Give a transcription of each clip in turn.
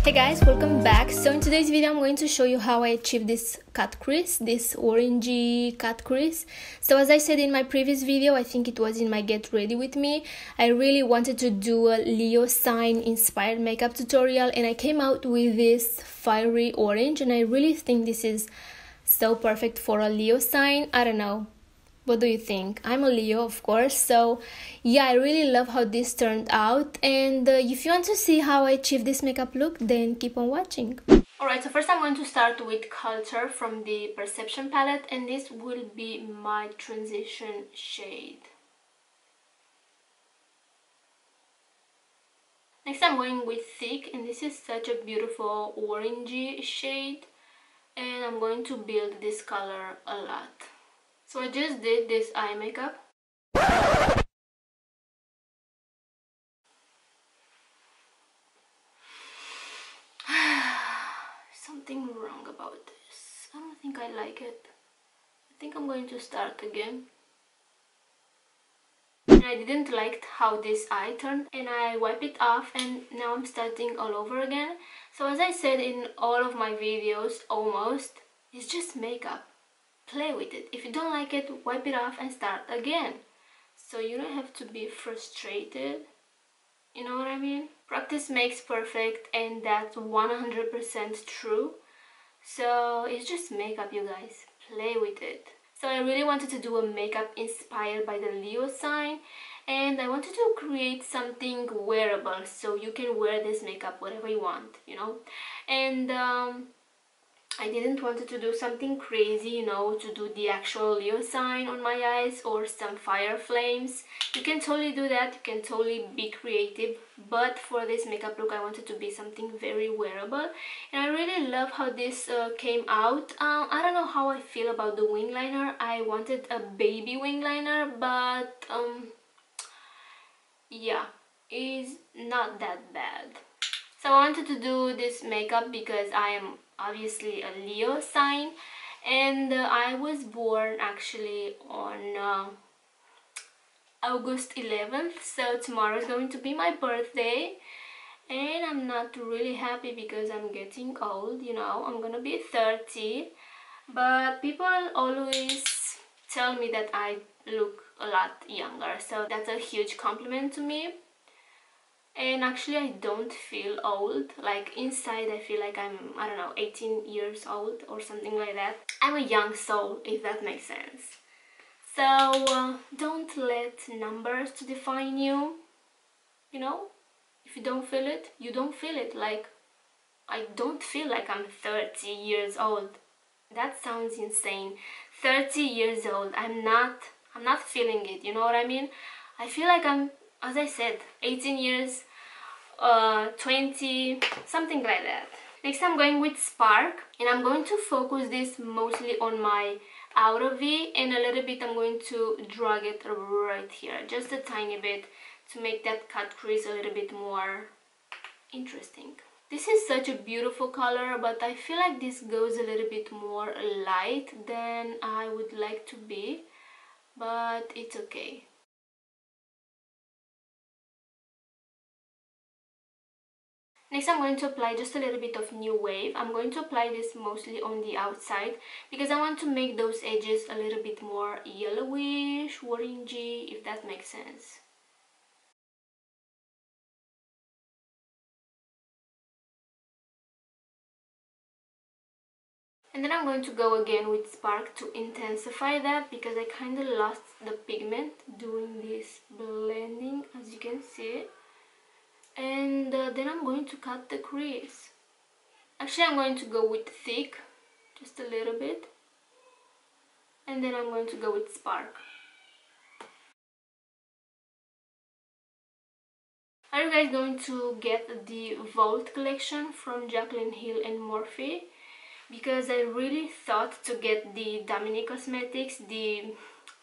Hey guys, welcome back. So in today's video I'm going to show you how I achieved this cut crease, this orangey cut crease. So as I said in my previous video, I think it was in my get ready with me, I really wanted to do a Leo sign inspired makeup tutorial, and I came out with this fiery orange, and I really think this is so perfect for a Leo sign. I don't know, what do you think? I'm a Leo, of course, so yeah, I really love how this turned out. And if you want to see how I achieved this makeup look, then keep on watching. Alright, so first I'm going to start with Culture from the Perception palette, and this will be my transition shade. Next I'm going with Thick, and this is such a beautiful orangey shade, and I'm going to build this color a lot. So I just did this eye makeup. Something wrong about this. I don't think I like it. I think I'm going to start again. And I didn't like how this eye turned, and I wiped it off, and now I'm starting all over again. So as I said in all of my videos, almost, it's just makeup. Play with it. If you don't like it, wipe it off and start again. So you don't have to be frustrated. You know what I mean? Practice makes perfect, and that's 100% true. So it's just makeup, you guys. Play with it. So I really wanted to do a makeup inspired by the Leo sign, and I wanted to create something wearable so you can wear this makeup whatever you want, you know. And I didn't want to do something crazy, you know, to do the actual Leo sign on my eyes or some fire flames. You can totally do that, you can totally be creative, but for this makeup look I wanted to be something very wearable, and I really love how this came out. I don't know how I feel about the wing liner. I wanted a baby wing liner, but yeah, it's not that bad. So I wanted to do this makeup because I am obviously a Leo sign, and I was born actually on August 11th, so tomorrow is going to be my birthday, and I'm not really happy because I'm getting old, you know. I'm gonna be 30, but people always tell me that I look a lot younger, so that's a huge compliment to me. And actually I don't feel old. Like inside I feel like I'm, I don't know, 18 years old or something like that. I'm a young soul, if that makes sense. So don't let numbers to define you, you know. If you don't feel it, you don't feel it. Like, I don't feel like I'm 30 years old. That sounds insane. 30 years old, I'm not feeling it, you know what I mean? I feel like I'm, as I said, 18 years, 20, something like that. Next I'm going with Spark, and I'm going to focus this mostly on my outer V, and a little bit I'm going to drag it right here, just a tiny bit, to make that cut crease a little bit more interesting. This is such a beautiful color, but I feel like this goes a little bit more light than I would like to be, but it's okay. Next I'm going to apply just a little bit of New Wave. I'm going to apply this mostly on the outside because I want to make those edges a little bit more yellowish, orangey, if that makes sense. And then I'm going to go again with Spark to intensify that because I kind of lost the pigment doing this blending, as you can see. And then I'm going to cut the crease. Actually I'm going to go with Thick, just a little bit, and then I'm going to go with Spark. Are you guys going to get the Vault collection from Jaclyn Hill and Morphe? Because I really thought to get the Dominique Cosmetics, the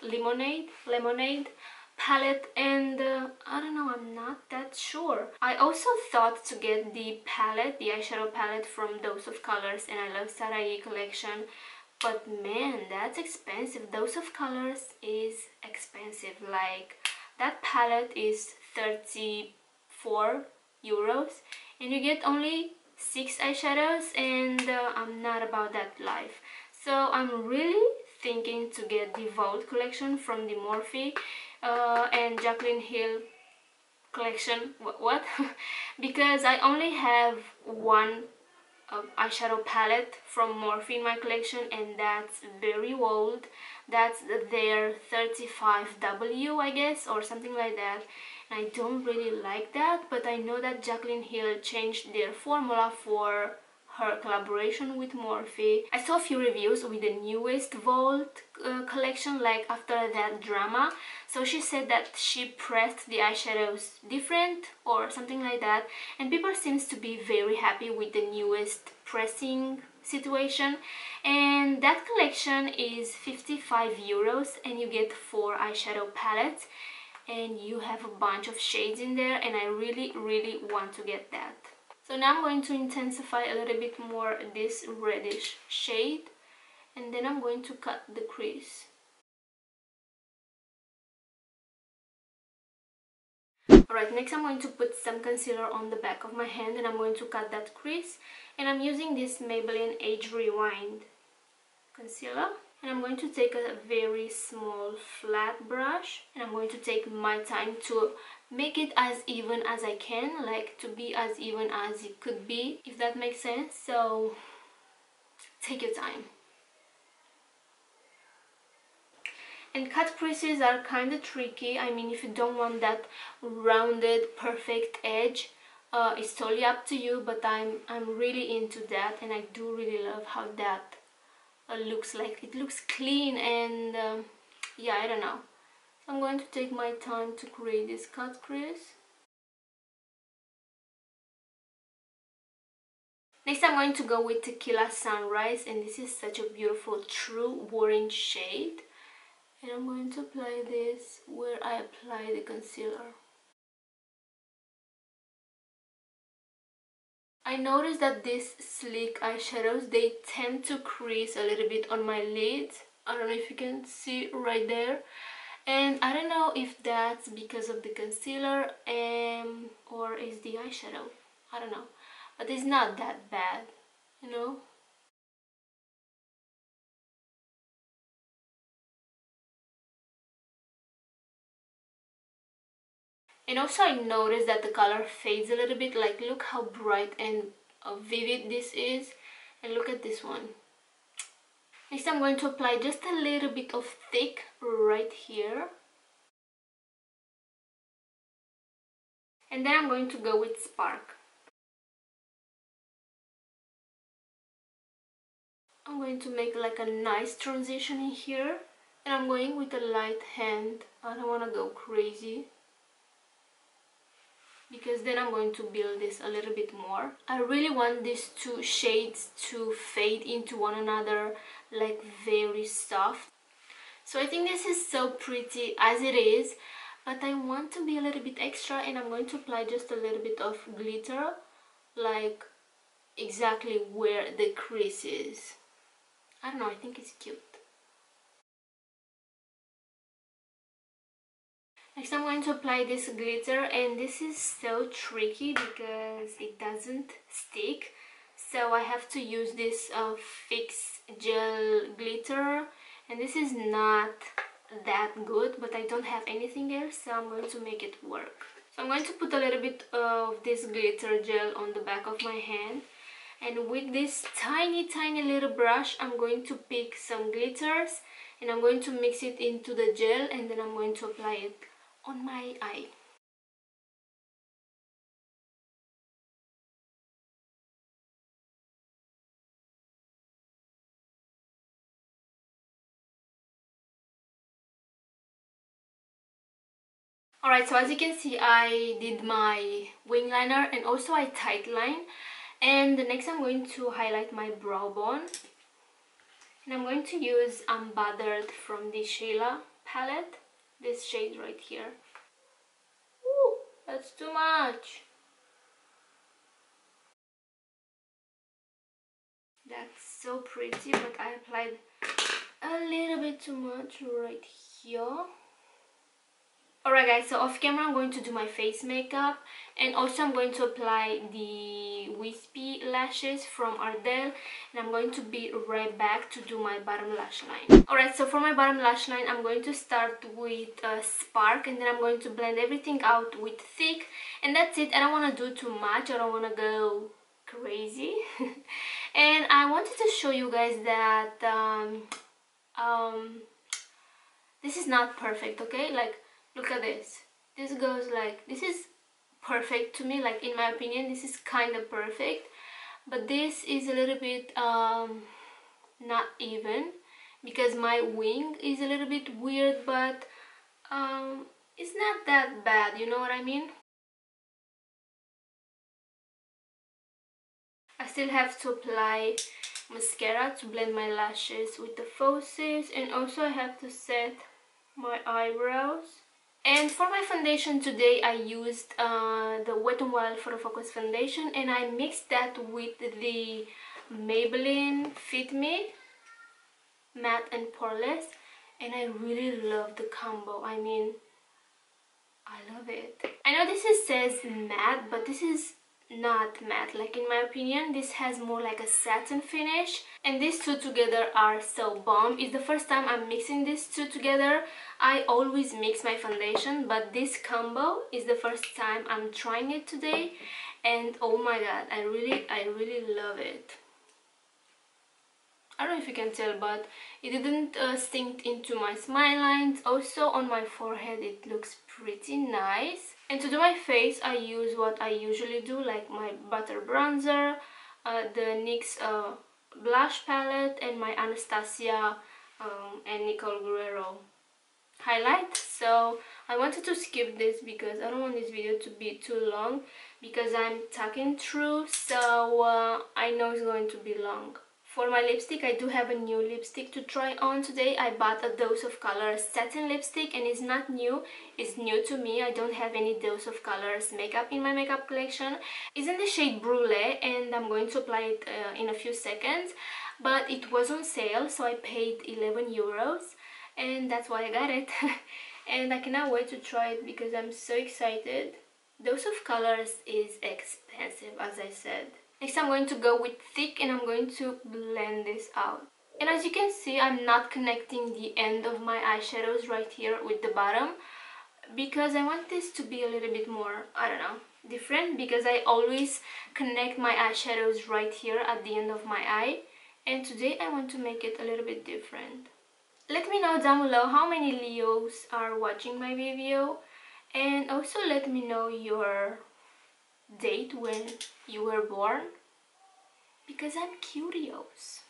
Lemonade palette, and I don't know, I'm not that sure. I also thought to get the palette, the eyeshadow palette from Dose of Colors, and I love Sarai collection, but man, that's expensive. Dose of Colors is expensive. Like, that palette is 34 euros and you get only 6 eyeshadows, and I'm not about that life. So I'm really thinking to get the Vault collection from the Morphe and Jaclyn Hill collection. What? Because I only have one eyeshadow palette from Morphe in my collection, and that's very old. That's their 35W, I guess, or something like that. And I don't really like that, but I know that Jaclyn Hill changed their formula for her collaboration with Morphe. I saw a few reviews with the newest Vault collection, like after that drama. So she said that she pressed the eyeshadows different or something like that, and people seems to be very happy with the newest pressing situation. And that collection is 55 euros and you get 4 eyeshadow palettes and you have a bunch of shades in there, and I really want to get that. So now I'm going to intensify a little bit more this reddish shade, and then I'm going to cut the crease. Alright, next I'm going to put some concealer on the back of my hand and I'm going to cut that crease. And I'm using this Maybelline Age Rewind concealer. And I'm going to take a very small flat brush and I'm going to take my time to make it as even as I can, like to be as even as it could be, if that makes sense. So take your time. And cut creases are kind of tricky. I mean, if you don't want that rounded perfect edge, it's totally up to you, but I'm really into that, and I do really love how that looks like. It looks clean, and yeah, I don't know. So I'm going to take my time to create this cut crease. Next I'm going to go with Tequila Sunrise, and this is such a beautiful true orange shade. And I'm going to apply this where I apply the concealer. I noticed that these sleek eyeshadows, they tend to crease a little bit on my lids. I don't know if you can see right there. And I don't know if that's because of the concealer or is the eyeshadow. I don't know. But it's not that bad, you know. And also I noticed that the color fades a little bit, like look how bright and vivid this is, and look at this one. Next I'm going to apply just a little bit of thick right here. And then I'm going to go with Spark. I'm going to make like a nice transition in here. And I'm going with a light hand. I don't want to go crazy, because then I'm going to build this a little bit more. I really want these two shades to fade into one another, like very soft. So I think this is so pretty as it is, but I want to be a little bit extra, and I'm going to apply just a little bit of glitter, like exactly where the crease is. I don't know, I think it's cute. Next I'm going to apply this glitter, and this is so tricky because it doesn't stick. So I have to use this Fix Gel glitter, and this is not that good, but I don't have anything else, so I'm going to make it work. So I'm going to put a little bit of this glitter gel on the back of my hand, and with this tiny little brush I'm going to pick some glitters and I'm going to mix it into the gel, and then I'm going to apply it on my eye. Alright, so as you can see, I did my wing liner and also I tight line. And the next I'm going to highlight my brow bone. And I'm going to use Unbothered from the Shayla palette. This shade right here. Ooh, that's too much. That's so pretty, but I applied a little bit too much right here. Alright guys, so off camera I'm going to do my face makeup, and also I'm going to apply the wispy lashes from Ardell, and I'm going to be right back to do my bottom lash line. Alright, so for my bottom lash line I'm going to start with Spark, and then I'm going to blend everything out with Thick, and that's it. I don't want to do too much, I don't want to go crazy. And I wanted to show you guys that this is not perfect, okay? Like, look at this. This goes like, this is perfect to me, like in my opinion this is kind of perfect, but this is a little bit not even, because my wing is a little bit weird, but it's not that bad, you know what I mean? I still have to apply mascara to blend my lashes with the falsies, and also I have to set my eyebrows. And for my foundation today I used the Wet n Wild Photofocus foundation, and I mixed that with the Maybelline Fit Me Matte and Poreless, and I really love the combo. I mean, I love it. I know this says matte, but this is not matte. Like, in my opinion this has more like a satin finish, and these two together are so bomb. It's the first time I'm mixing these two together. I always mix my foundation, but this combo is the first time I'm trying it today, and oh my god, I really love it. I don't know if you can tell, but it didn't sink into my smile lines. Also on my forehead it looks pretty nice. And to do my face I use what I usually do, like my butter bronzer, the NYX blush palette, and my Anastasia and Nicole Guerrero highlight. So I wanted to skip this because I don't want this video to be too long, because I'm talking through, so I know it's going to be long. For my lipstick, I do have a new lipstick to try on today. I bought a Dose of Colors satin lipstick, and it's not new, it's new to me. I don't have any Dose of Colors makeup in my makeup collection. It's in the shade Brûlée, and I'm going to apply it in a few seconds. But it was on sale, so I paid 11 euros, and that's why I got it. And I cannot wait to try it because I'm so excited. Dose of Colors is expensive, as I said. Next I'm going to go with Thick, and I'm going to blend this out. And as you can see, I'm not connecting the end of my eyeshadows right here with the bottom, because I want this to be a little bit more, I don't know, different, because I always connect my eyeshadows right here at the end of my eye, and today I want to make it a little bit different. Let me know down below how many Leos are watching my video, and also let me know your date when you were born, because I'm curious.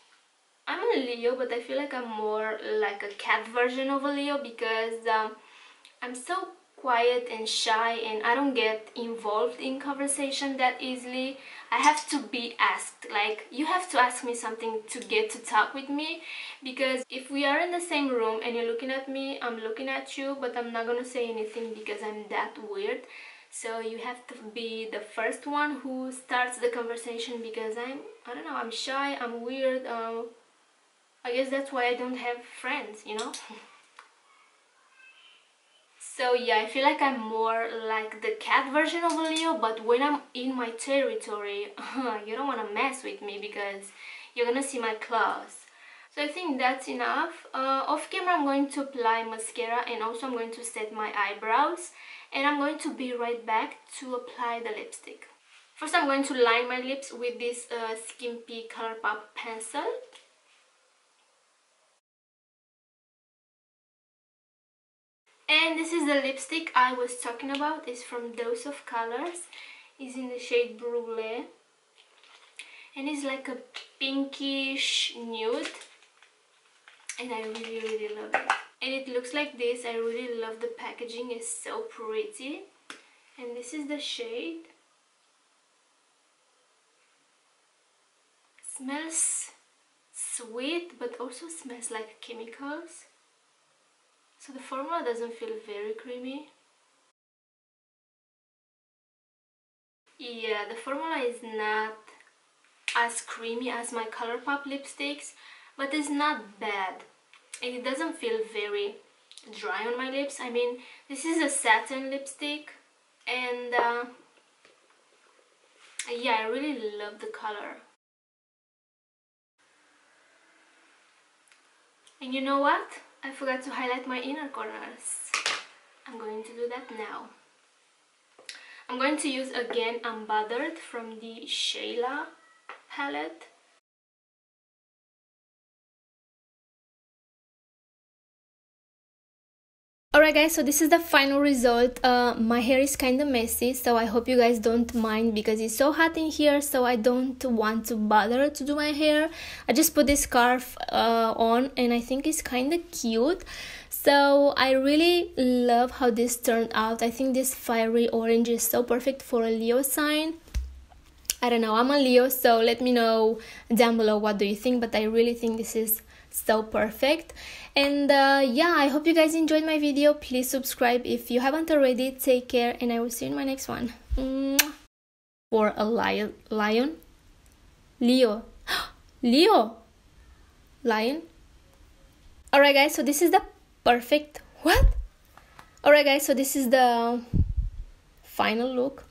I'm a Leo, but I feel like I'm more like a cat version of a Leo, because I'm so quiet and shy, and I don't get involved in conversation that easily. I have to be asked, like, you have to ask me something to get to talk with me, because if we are in the same room and you're looking at me, I'm looking at you, but I'm not gonna say anything because I'm that weird. So you have to be the first one who starts the conversation, because I don't know, I'm shy, I'm weird. I guess that's why I don't have friends, you know. So yeah, I feel like I'm more like the cat version of a Leo, but when I'm in my territory, you don't want to mess with me because you're gonna see my claws. So I think that's enough. Off camera I'm going to apply mascara, and also I'm going to set my eyebrows, and I'm going to be right back to apply the lipstick. First I'm going to line my lips with this Skimpy ColourPop pencil. And this is the lipstick I was talking about. It's from Dose of Colors. It's in the shade Brûlée, and it's like a pinkish nude, and I really love it. And it looks like this. I really love the packaging, it's so pretty. And this is the shade. Smells sweet, but also smells like chemicals. So the formula doesn't feel very creamy. Yeah, the formula is not as creamy as my ColourPop lipsticks, but it's not bad. And it doesn't feel very dry on my lips. I mean, this is a satin lipstick, and yeah, I really love the color. And you know what? I forgot to highlight my inner corners. I'm going to do that now. I'm going to use again Unbothered from the Shayla palette. Alright guys, so this is the final result. My hair is kind of messy, so I hope you guys don't mind because it's so hot in here, so I don't want to bother to do my hair. I just put this scarf on and I think it's kind of cute. So I really love how this turned out. I think this fiery orange is so perfect for a Leo sign. I don't know, I'm a Leo, so let me know down below what do you think, but I really think this is so perfect. And yeah, I hope you guys enjoyed my video. Please subscribe if you haven't already. Take care, and I will see you in my next one. Mwah. For a lion, Leo, Leo, lion. Alright guys, so this is the perfect, what? Alright guys, so this is the final look.